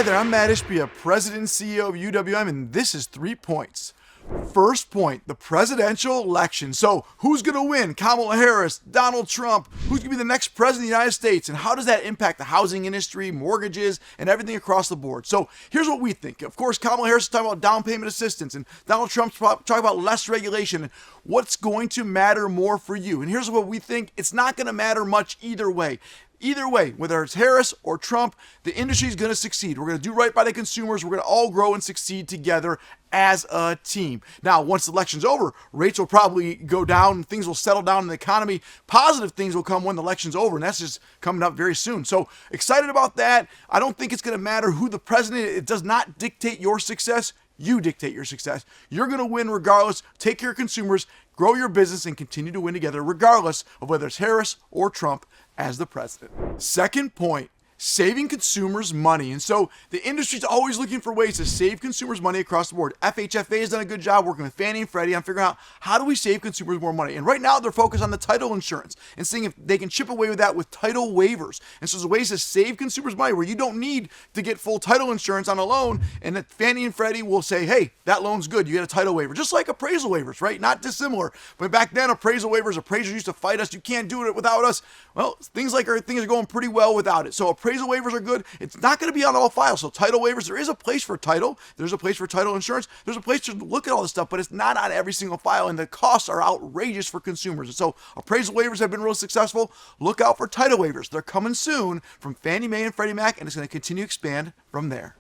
Hi there, I'm Matt Ishbia, President and CEO of UWM, and this is 3 points. First point, the presidential election. So who's going to win? Kamala Harris, Donald Trump, who's going to be the next president of the United States? And how does that impact the housing industry, mortgages, and everything across the board? So here's what we think. Of course, Kamala Harris is talking about down payment assistance, and Donald Trump's talking about less regulation. And what's going to matter more for you? And here's what we think. It's not going to matter much either way. Either way, whether it's Harris or Trump, the industry is going to succeed. We're going to do right by the consumers. We're going to all grow and succeed together as a team. Now, once the election's over, rates will probably go down and things will settle down in the economy. Positive things will come when the election's over, and that's just coming up very soon. So excited about that. I don't think it's going to matter who the president is. It does not dictate your success. You dictate your success. You're going to win regardless. Take care of consumers, grow your business, and continue to win together regardless of whether it's Harris or Trump as the president. Second point, saving consumers money. And so the industry's always looking for ways to save consumers money across the board. FHFA has done a good job working with Fannie and Freddie on figuring out how do we save consumers more money. And right now they're focused on the title insurance and seeing if they can chip away with that with title waivers. And so there's ways to save consumers money where you don't need to get full title insurance on a loan, and that Fannie and Freddie will say, hey, that loan's good, you get a title waiver. Just like appraisal waivers, right? Not dissimilar. But back then, appraisal waivers, appraisers used to fight us. You can't do it without us. Well, things are going pretty well without it. So appraisal waivers are good. It's not going to be on all files. So title waivers, there is a place for title. There's a place for title insurance. There's a place to look at all this stuff, but it's not on every single file, and the costs are outrageous for consumers. And so appraisal waivers have been real successful. Look out for title waivers. They're coming soon from Fannie Mae and Freddie Mac, and it's going to continue to expand from there.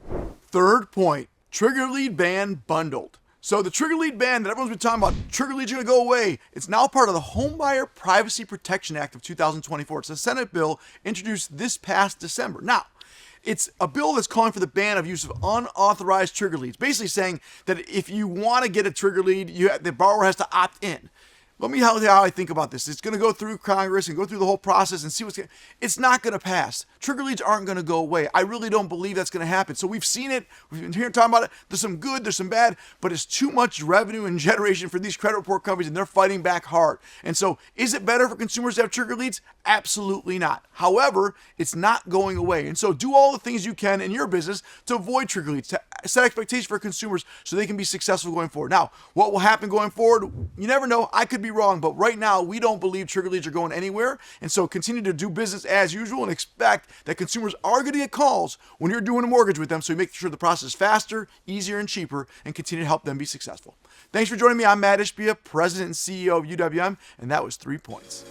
Third point, trigger lead ban bundled. So the trigger lead ban that everyone's been talking about, trigger leads are going to go away. It's now part of the Homebuyer Privacy Protection Act of 2024. It's a Senate bill introduced this past December. Now, it's a bill that's calling for the ban of use of unauthorized trigger leads, basically saying that if you want to get a trigger lead, the borrower has to opt in. Let me tell you how I think about this. It's going to go through Congress and go through the whole process and see it's not going to pass. Trigger leads aren't going to go away. I really don't believe that's going to happen. So we've seen it. We've been here talking about it. There's some good, there's some bad, but it's too much revenue and generation for these credit report companies, and they're fighting back hard. And so is it better for consumers to have trigger leads? Absolutely not. However, it's not going away. And so do all the things you can in your business to avoid trigger leads, to set expectations for consumers so they can be successful going forward. Now, what will happen going forward? You never know. I could be wrong, but right now we don't believe trigger leads are going anywhere. And so continue to do business as usual and expect that consumers are going to get calls when you're doing a mortgage with them, so you make sure the process is faster, easier, and cheaper, and continue to help them be successful. Thanks for joining me. I'm Matt Ishbia, President and CEO of UWM, and that was 3 points.